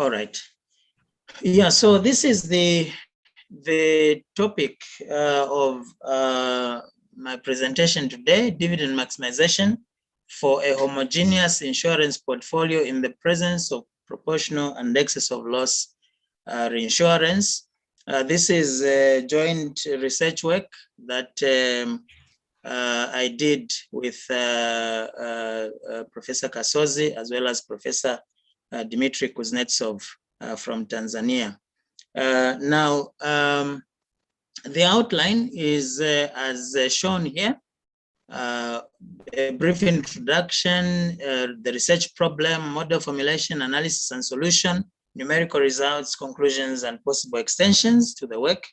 All right. Yeah, so this is the topic of my presentation today, dividend maximization for a homogeneous insurance portfolio in the presence of proportional and excess of loss reinsurance. This is joint research work that I did with Professor Kasozi as well as Professor Dmitry Kuznetsov from Tanzania. Now, the outline is as shown here. A brief introduction, the research problem, model formulation, analysis and solution, numerical results, conclusions, and possible extensions to the work.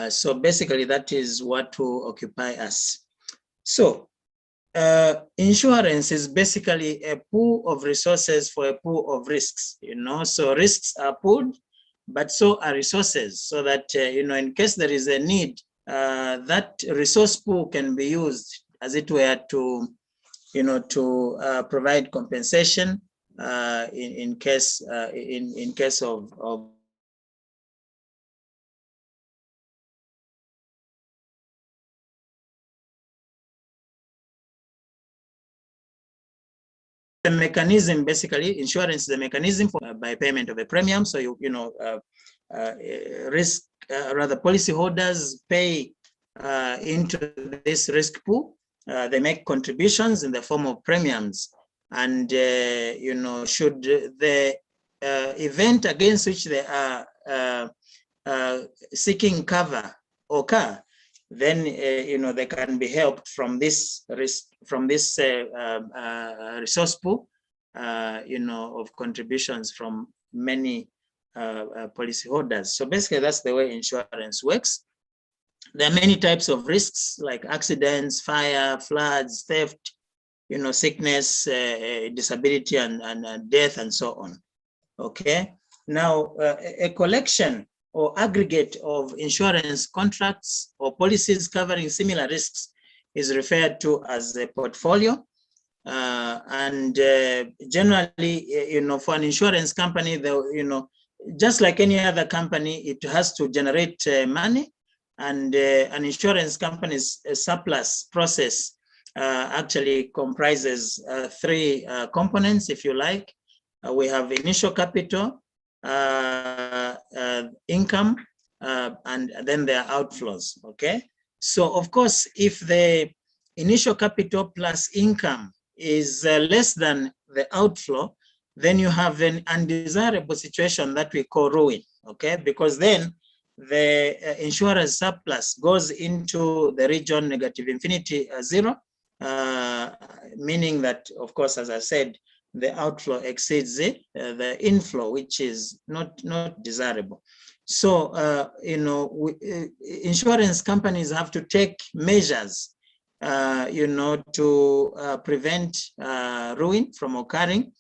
So basically, that is what will occupy us. So insurance is basically a pool of resources for a pool of risks, so risks are pooled, but so are resources, so that, in case there is a need, that resource pool can be used, as it were, to, to provide compensation in case of the mechanism. Basically, insurance is a mechanism for by payment of a premium. So risk rather policyholders pay into this risk pool. They make contributions in the form of premiums, and should the event against which they are seeking cover occur, then they can be helped from this risk, from this resource pool, of contributions from many policyholders. So basically, that's the way insurance works. There are many types of risks like accidents, fire, floods, theft, sickness, disability, and death, and so on. Okay. Now, a collection or aggregate of insurance contracts or policies covering similar risks is referred to as a portfolio. And generally, for an insurance company, just like any other company, it has to generate money, and an insurance company's surplus process actually comprises three components, if you like. We have initial capital, income, and then there are outflows. Okay, so of course, if the initial capital plus income is less than the outflow, then you have an undesirable situation that we call ruin. Okay, because then the insurer's surplus goes into the region negative infinity zero, meaning that, of course, as I said, the outflow exceeds the inflow, which is not desirable. So, insurance companies have to take measures, to prevent ruin from occurring.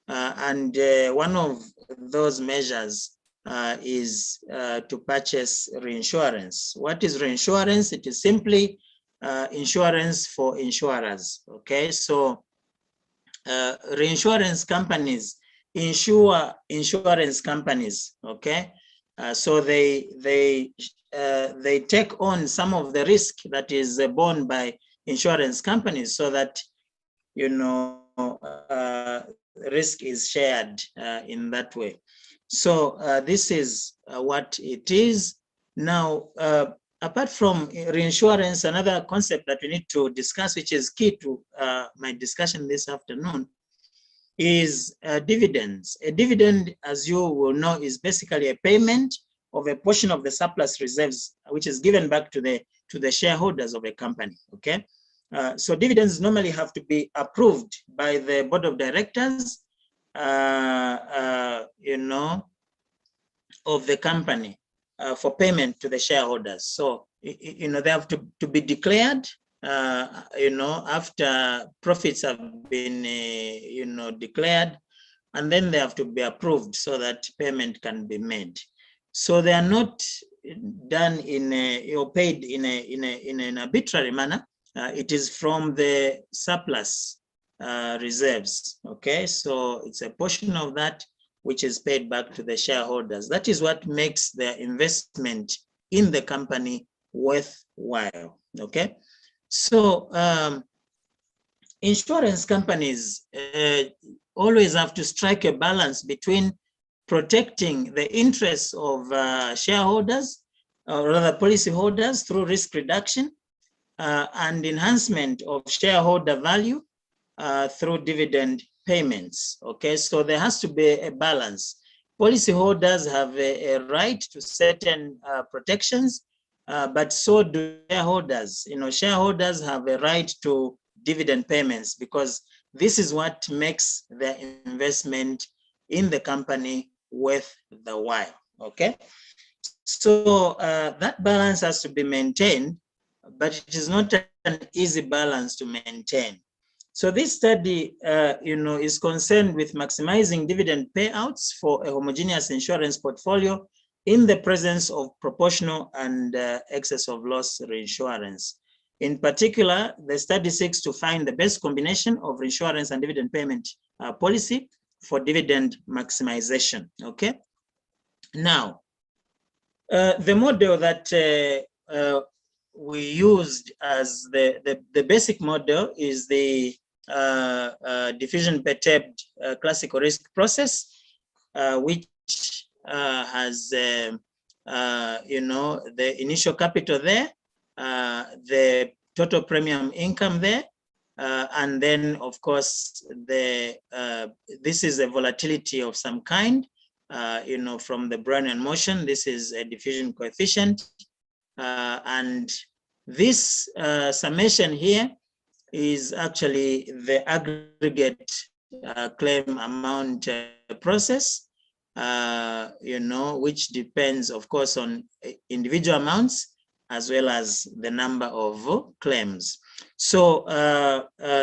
And one of those measures is to purchase reinsurance. What is reinsurance? It is simply insurance for insurers. Okay, so reinsurance companies insure insurance companies. Okay, so they take on some of the risk that is borne by insurance companies, so that risk is shared in that way. So this is what it is. Now, apart from reinsurance, another concept that we need to discuss, which is key to my discussion this afternoon, is dividends. A dividend, as you will know, is basically a payment of a portion of the surplus reserves, which is given back to the shareholders of a company. Okay, so dividends normally have to be approved by the board of directors, of the company for payment to the shareholders. So they have to be declared, after profits have been declared, and then they have to be approved so that payment can be made. So they are not done paid in an arbitrary manner. It is from the surplus reserves. Okay, so it's a portion of that which is paid back to the shareholders. That is what makes their investment in the company worthwhile, okay? So insurance companies always have to strike a balance between protecting the interests of shareholders, or rather policyholders, through risk reduction and enhancement of shareholder value through dividend payments. Okay, so there has to be a balance. Policyholders have a right to certain protections, but so do shareholders. Shareholders have a right to dividend payments because this is what makes their investment in the company worth the while. Okay, so that balance has to be maintained, but it is not an easy balance to maintain. So this study, is concerned with maximizing dividend payouts for a homogeneous insurance portfolio in the presence of proportional and excess of loss reinsurance. In particular, the study seeks to find the best combination of reinsurance and dividend payment policy for dividend maximization. Okay. Now, the model that we used as the basic model is the diffusion-perturbed classical risk process, which has the initial capital there, the total premium income there, and then of course this is a volatility of some kind, from the Brownian motion. This is a diffusion coefficient, and this summation here is actually the aggregate claim amount process, which depends, of course, on individual amounts as well as the number of claims. So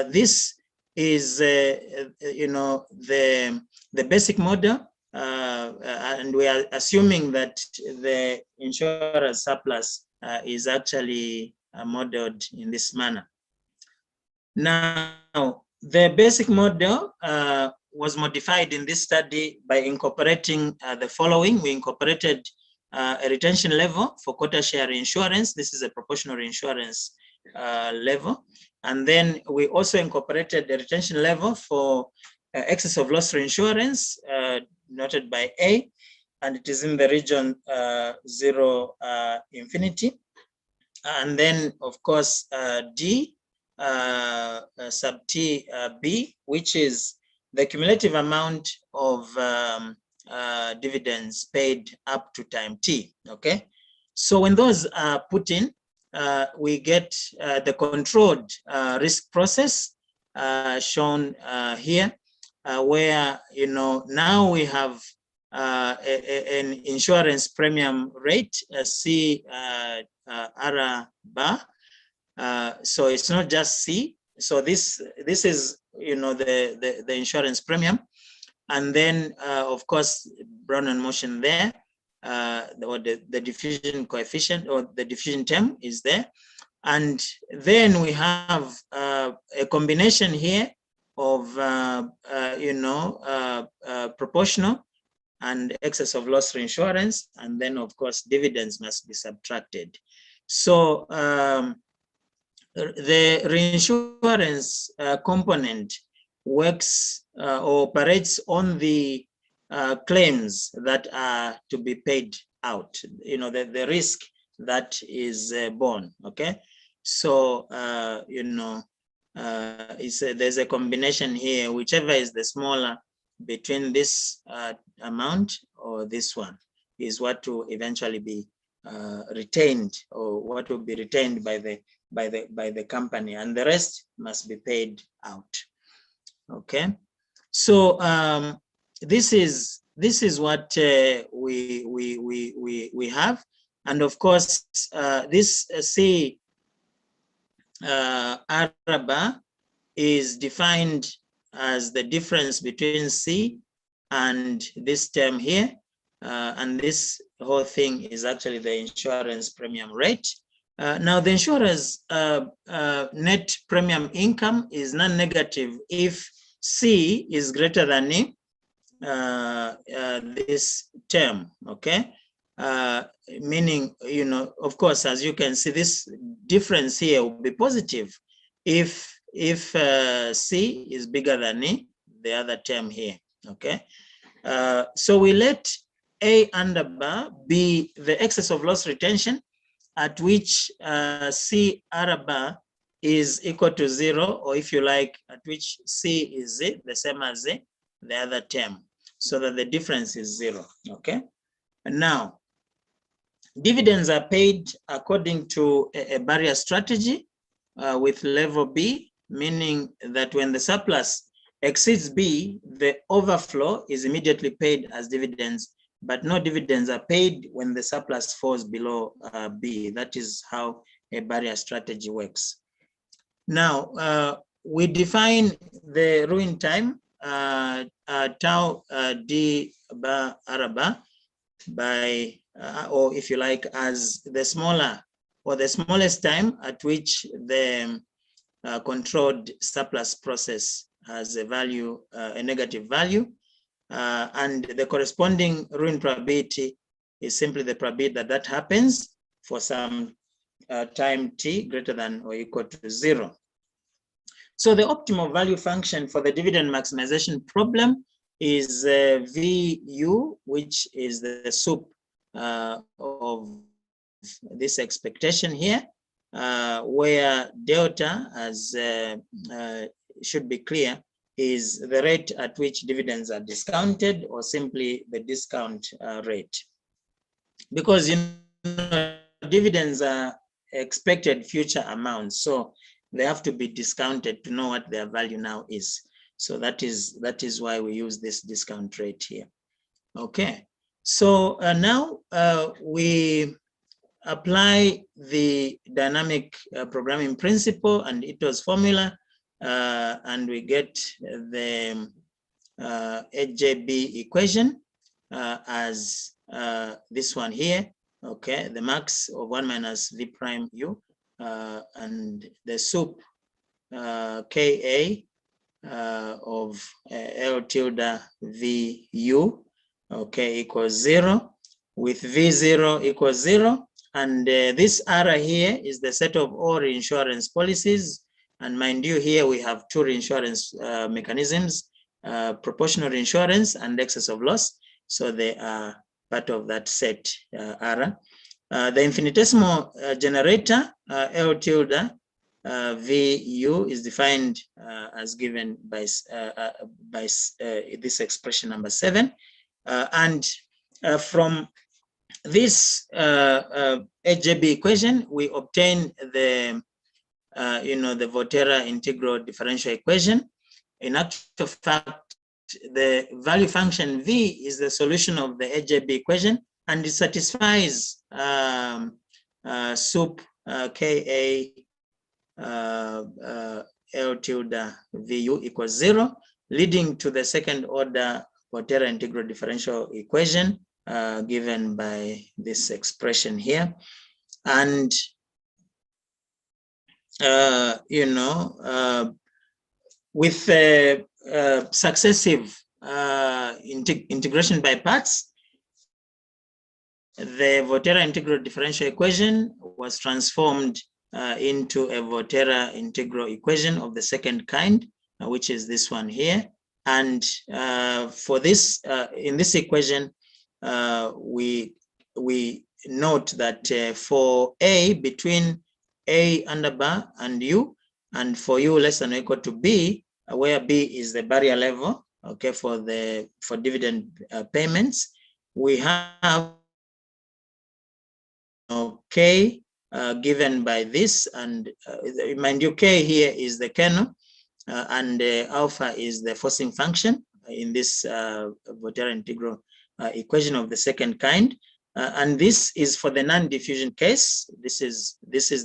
this is, the basic model, and we are assuming that the insurer's surplus is actually modeled in this manner. Now, the basic model was modified in this study by incorporating the following. We incorporated a retention level for quota share insurance. This is a proportional insurance level. And then we also incorporated the retention level for excess of loss reinsurance, noted by A, and it is in the region 0 infinity. And then, of course, D, sub T B, which is the cumulative amount of dividends paid up to time T, okay? So when those are put in, we get the controlled risk process shown here, where, now we have an insurance premium rate, C R bar. So it's not just C. So this is, the insurance premium. And then, of course, Brownian motion there, the diffusion coefficient or the diffusion term is there. And then we have a combination here of, proportional and excess of loss reinsurance. And then, of course, dividends must be subtracted. So the reinsurance component works or operates on the claims that are to be paid out, the risk that is borne, okay? So, there's a combination here, whichever is the smaller between this amount or this one is what will eventually be retained, or what will be retained by the company, and the rest must be paid out. Okay, so this is what we have, and of course this C R bar is defined as the difference between C and this term here, and this whole thing is actually the insurance premium rate. Now the insurer's net premium income is non-negative if C is greater than E, this term, okay? Meaning, you know, of course, as you can see, this difference here will be positive if C is bigger than E, the other term here, okay? So we let A under bar be the excess of loss retention at which C R bar is equal to 0, or if you like, at which C is the same as the other term, so that the difference is 0, okay? And now, dividends are paid according to a barrier strategy with level B, meaning that when the surplus exceeds B, the overflow is immediately paid as dividends, but no dividends are paid when the surplus falls below B. That is how a barrier strategy works. Now, we define the ruin time, tau D bar R bar, by, or if you like, as the smaller or the smallest time at which the controlled surplus process has a value, a negative value, and the corresponding ruin probability is simply the probability that that happens for some time t greater than or equal to 0. So the optimal value function for the dividend maximization problem is VU, which is the soup of this expectation here, where delta, as should be clear, is the rate at which dividends are discounted, or simply the discount rate. Because, you know, dividends are expected future amounts, so they have to be discounted to know what their value now is. So that is why we use this discount rate here. Okay, so now we apply the dynamic programming principle and Ito's formula, and we get the HJB equation as this one here. Okay, the max of 1 minus V prime U, and the soup Ka of L tilde VU, okay, equals 0, with V0 equals 0. And this R here is the set of all reinsurance policies. And mind you, here we have two reinsurance mechanisms, proportional reinsurance and excess of loss. So they are part of that set R. The infinitesimal generator, L tilde VU, is defined as given by this expression number 7. And from this HJB equation, we obtain the the Volterra integral differential equation. In actual fact, the value function V is the solution of the HJB equation, and it satisfies soup Ka L tilde VU equals 0, leading to the second order Volterra integral differential equation given by this expression here. And with successive integration by parts, the Volterra integral differential equation was transformed into a Volterra integral equation of the second kind, which is this one here. And for this, in this equation, we note that for A between A under bar and U, and for U less than or equal to B, where B is the barrier level, okay, for dividend payments, we have K given by this, and mind you, K here is the kernel, and alpha is the forcing function in this Volterra integral equation of the second kind, and this is for the non-diffusion case. This is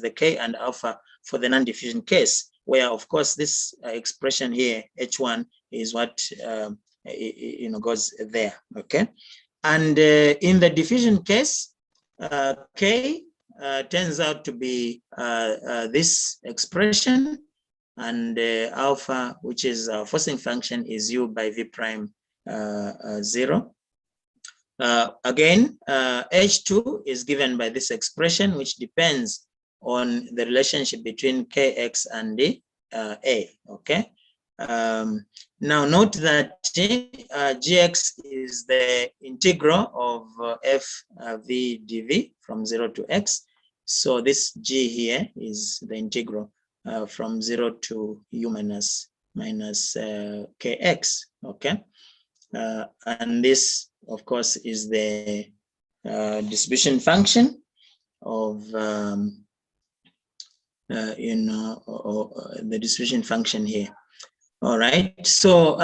the K and alpha for the non-diffusion case, where of course this expression here H1 is what goes there. Okay, and in the diffusion case, K turns out to be this expression, and alpha, which is our forcing function, is U by V prime 0. Again, H2 is given by this expression, which depends on the relationship between Kx and the A, okay? Now note that Gx is the integral of f v dv from 0 to x. So this G here is the integral from 0 to u minus Kx, okay? And this, of course, is the distribution function of, the distribution function here. All right. So,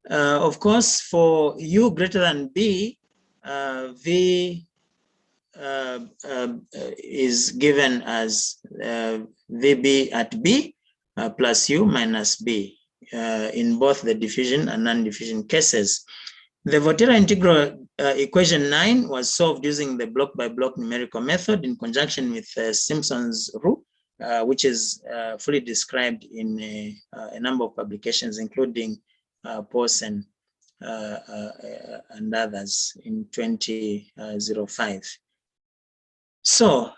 of course, for u greater than b, v is given as vb at b plus u minus b in both the diffusion and non-diffusion cases. The Volterra integral equation 9 was solved using the block-by-block numerical method in conjunction with Simpson's rule, which is fully described in a number of publications, including Posen and others in 2005. So,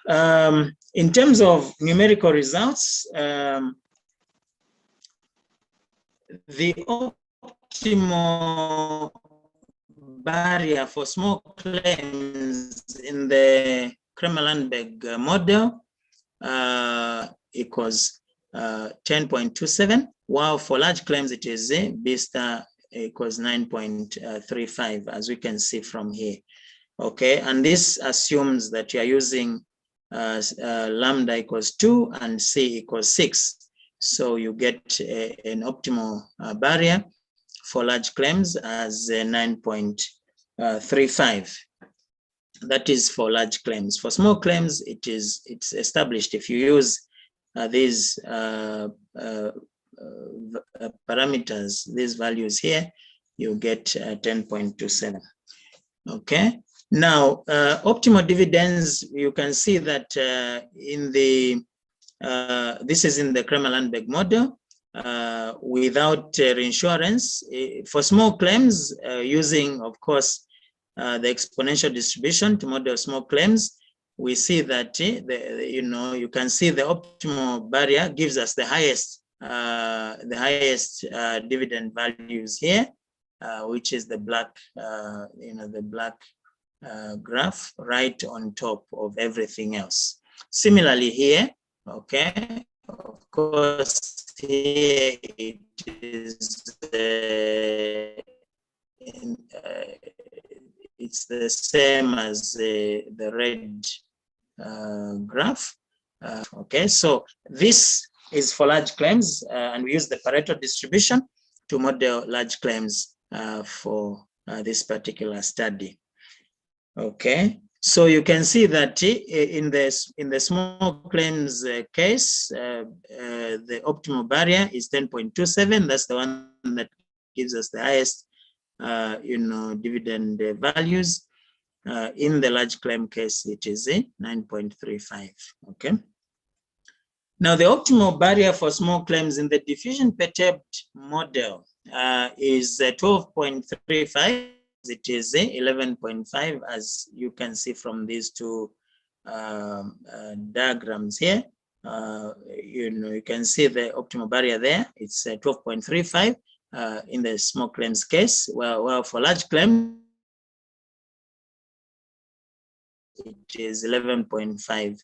in terms of numerical results, the optimal barrier for small claims in the Kremer-Landberg model equals 10.27, while for large claims it is B star equals 9.35, as we can see from here. Okay, and this assumes that you are using lambda equals 2 and C equals 6. So you get an optimal barrier for large claims as 9.35. That is for large claims. For small claims, it's established. If you use these parameters, these values here, you get 10.27. Okay. Now, optimal dividends, you can see that in the this is in the Kremer-Landberg model. Without reinsurance, for small claims, using, of course, the exponential distribution to model small claims, we see that you can see the optimal barrier gives us the highest dividend values here, which is the black graph right on top of everything else. Similarly here, okay, of course here it is it's the same as the red graph. Okay, so this is for large claims, and we use the Pareto distribution to model large claims for this particular study. Okay, so you can see that in the small claims case, the optimal barrier is 10.27. That's the one that gives us the highest, dividend values. In the large claim case, it is 9.35. Okay. Now, the optimal barrier for small claims in the diffusion perturbed model is 12.35. It is 11.5, as you can see from these two diagrams here. You can see the optimal barrier there. It's 12.35 in the small claims case. Well, for large claims, it is 11.5.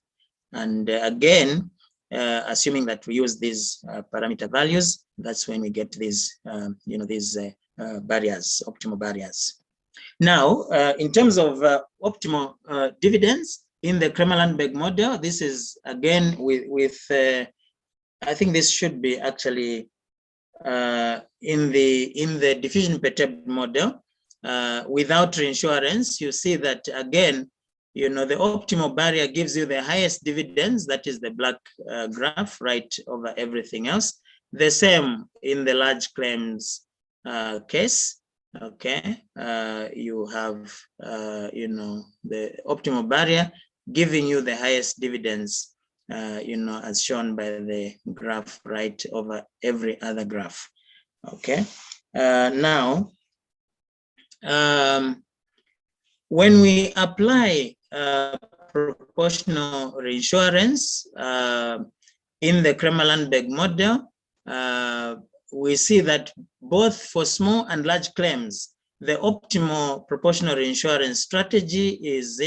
And again, assuming that we use these parameter values, that's when we get these, these barriers, optimal barriers. Now, in terms of optimal dividends in the Kremer-Landberg model, this is again with I think this should be actually in the diffusion perturbed model without reinsurance. You see that again, the optimal barrier gives you the highest dividends. That is the black graph right over everything else. The same in the large claims case. Okay, you have the optimal barrier giving you the highest dividends, as shown by the graph right over every other graph. Okay, now When we apply proportional reinsurance in the Kramer-Lundberg model, we see that both for small and large claims, the optimal proportional reinsurance strategy is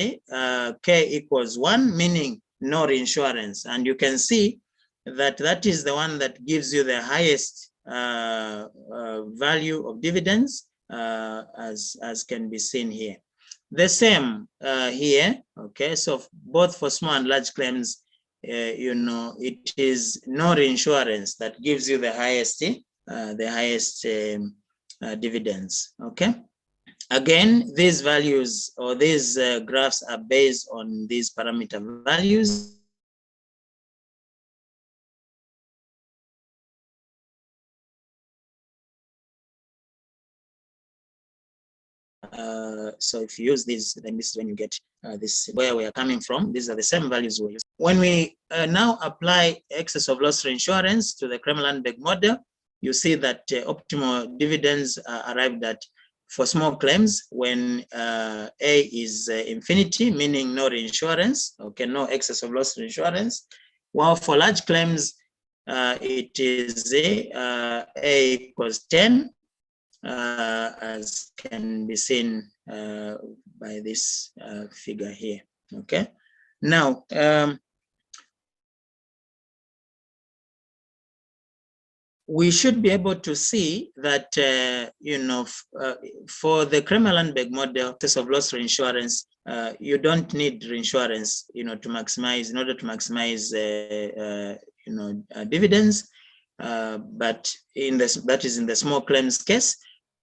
K equals 1, meaning no reinsurance. And you can see that that is the one that gives you the highest value of dividends, as can be seen here. The same here, okay? So both for small and large claims, it is no reinsurance that gives you the highest dividends, okay? Again, these values or these graphs are based on these parameter values. So if you use these, then this is when you get this, where we are coming from. These are the same values we use. When we now apply excess of loss reinsurance to the Kramer-Lundberg model, you see that optimal dividends are arrived at for small claims when A is infinity, meaning no reinsurance, okay, no excess of loss reinsurance. While for large claims, it is A equals 10, as can be seen by this figure here, okay? Now, we should be able to see that, for the Kramer-Lundberg model, excess of loss reinsurance, you don't need reinsurance, to maximize, in order to maximize, dividends. But that is in the small claims case.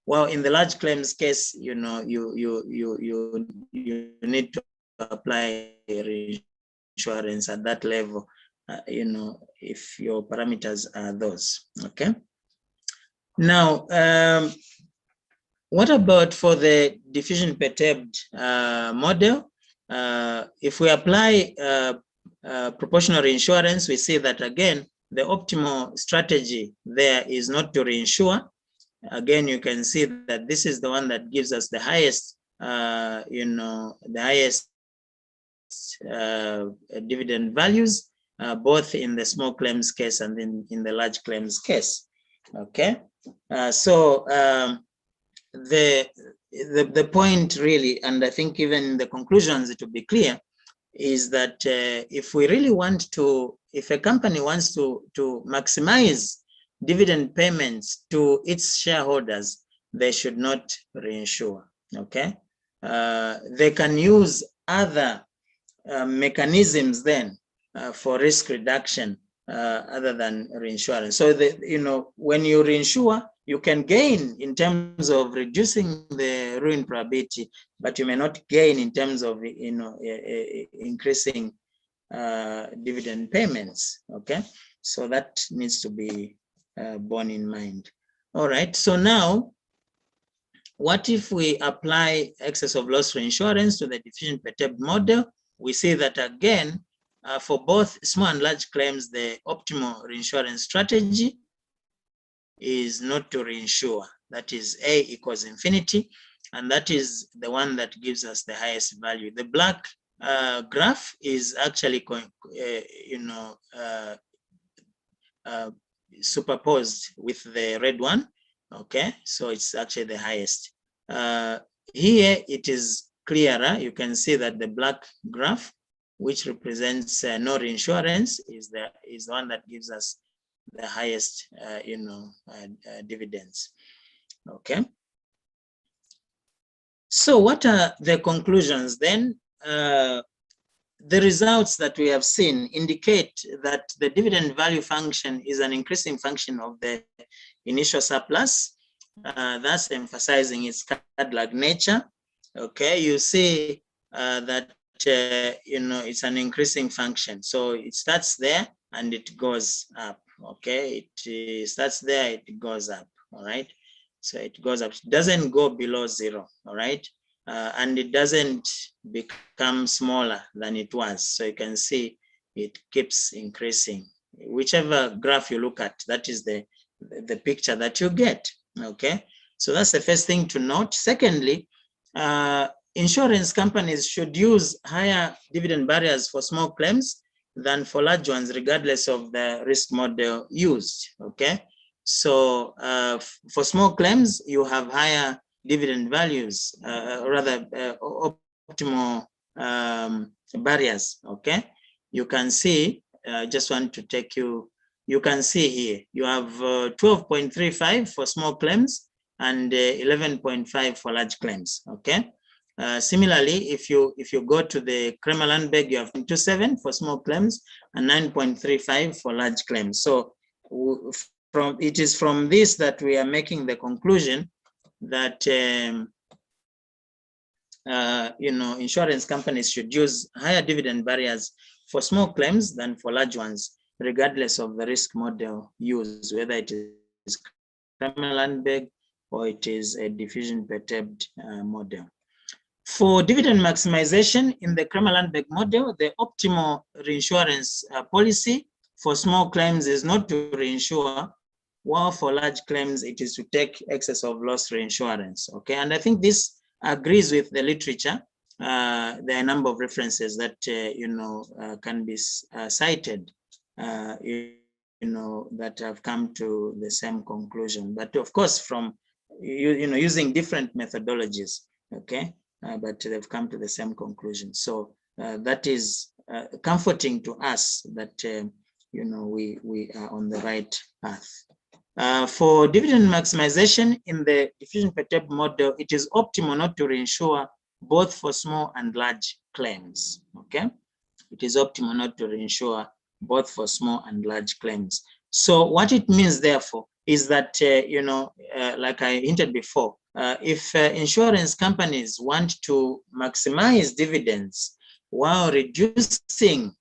Well, in the large claims case, you need to apply reinsurance at that level, if your parameters are those, okay? Now, what about for the diffusion perturbed model? If we apply proportional reinsurance, we see that again, the optimal strategy there is not to reinsure. Again, you can see that this is the one that gives us the highest, dividend values, both in the small claims case and in the large claims case. Okay, so the point really, and I think even in the conclusions it will be clear, is that if we really want to, if a company wants to maximize dividend payments to its shareholders, they should not reinsure, okay? They can use other mechanisms then for risk reduction other than reinsurance. So, when you reinsure, you can gain in terms of reducing the ruin probability, but you may not gain in terms of, increasing dividend payments, okay? So that needs to be borne in mind. All right, so now, what if we apply excess of loss reinsurance to the diffusion perturbed model? We see that again, for both small and large claims, the optimal reinsurance strategy is not to reinsure. That is A equals infinity, and that is the one that gives us the highest value. The black graph is actually superposed with the red one, okay? So it's actually the highest. Here it is clearer. You can see that the black graph, which represents no reinsurance, is the one that gives us the highest, dividends, okay? So what are the conclusions then? The results that we have seen indicate that the dividend value function is an increasing function of the initial surplus, thus emphasizing its card-like nature. Okay, you see that it's an increasing function. So it starts there and it goes up. Okay, it starts there, it goes up. All right, so it goes up. It doesn't go below 0. All right. And it doesn't become smaller than it was. So you can see it keeps increasing. Whichever graph you look at, that is the picture that you get, okay? So that's the first thing to note. Secondly, insurance companies should use higher dividend barriers for small claims than for large ones, regardless of the risk model used, okay? So for small claims, you have higher dividend values, optimal barriers, okay? You can see, just want to take you, you can see here, you have 12.35 for small claims and 11.5 for large claims, okay? Similarly, if you go to the Kremer-Landberg, you have 2.7 for small claims and 9.35 for large claims. So it is from this that we are making the conclusion that insurance companies should use higher dividend barriers for small claims than for large ones, regardless of the risk model used, whether it is Kremer-Landberg or it is a diffusion-perturbed model. For dividend maximization in the Kremer-Landberg model, the optimal reinsurance policy for small claims is not to reinsure, while for large claims, it is to take excess of loss reinsurance, okay? And I think this agrees with the literature. There are a number of references that, can be cited, that have come to the same conclusion. But of course, from, using different methodologies, okay? But they've come to the same conclusion. So that is comforting to us that, we are on the right path. For dividend maximization in the diffusion-perturbed model, it is optimal not to reinsure both for small and large claims, okay? It is optimal not to reinsure both for small and large claims. So what it means, therefore, is that, like I hinted before, if insurance companies want to maximize dividends while reducing,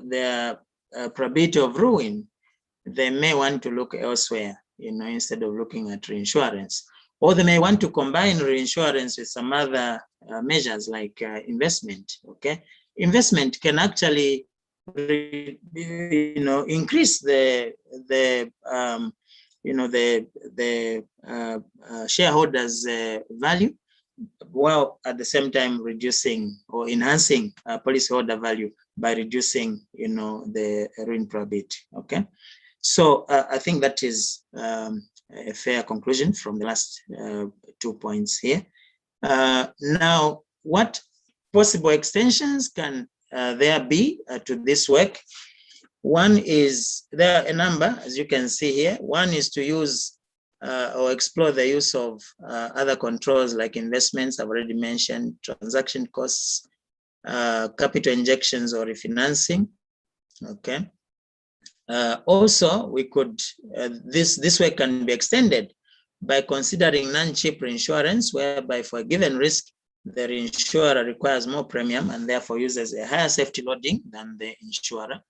their probability of ruin, they may want to look elsewhere, instead of looking at reinsurance. Or they may want to combine reinsurance with some other measures like investment, okay? Investment can actually, increase the shareholders' value, while at the same time reducing or enhancing policyholder value by reducing, the ruin probability, okay? So I think that is a fair conclusion from the last 2 points here. Now, what possible extensions can there be to this work? One is, there are a number, as you can see here. One is to use or explore the use of other controls like investments, I've already mentioned, transaction costs, capital injections or refinancing, okay? Also, we could, this way can be extended by considering non-cheap reinsurance, whereby for a given risk, the reinsurer requires more premium and therefore uses a higher safety loading than the insurer.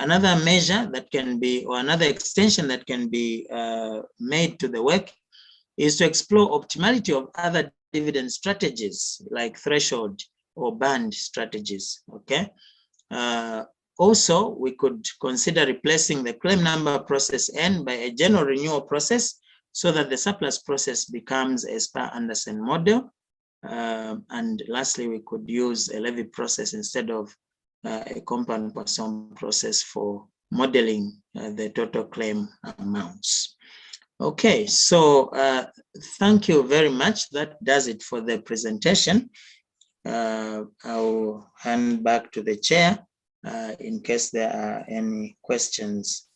Another measure that can be, or another extension that can be made to the work is to explore optimality of other dividend strategies like threshold or band strategies, okay? Also, we could consider replacing the claim number process N by a general renewal process so that the surplus process becomes a Spar-Anderson model. And lastly, we could use a levy process instead of a compound Poisson process for modeling the total claim amounts. Okay, so thank you very much. That does it for the presentation. I'll hand back to the chair in case there are any questions